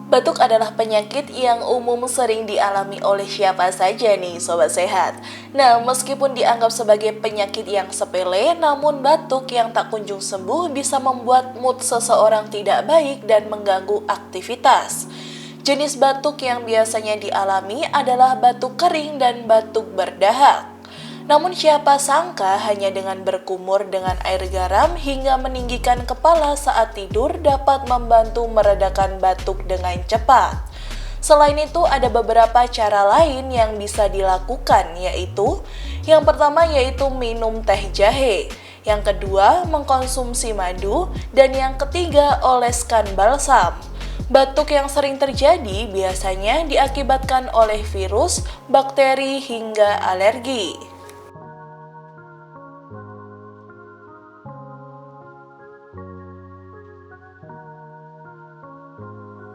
Batuk adalah penyakit yang umum sering dialami oleh siapa saja nih Sobat Sehat. Nah, meskipun dianggap sebagai penyakit yang sepele, namun batuk yang tak kunjung sembuh bisa membuat mood seseorang tidak baik dan mengganggu aktivitas. Jenis batuk yang biasanya dialami adalah batuk kering dan batuk berdahak. Namun siapa sangka hanya dengan berkumur dengan air garam hingga meninggikan kepala saat tidur dapat membantu meredakan batuk dengan cepat. Selain itu ada beberapa cara lain yang bisa dilakukan yaitu yang pertama yaitu minum teh jahe, yang kedua mengkonsumsi madu, dan yang ketiga oleskan balsam. Batuk yang sering terjadi biasanya diakibatkan oleh virus, bakteri, hingga alergi.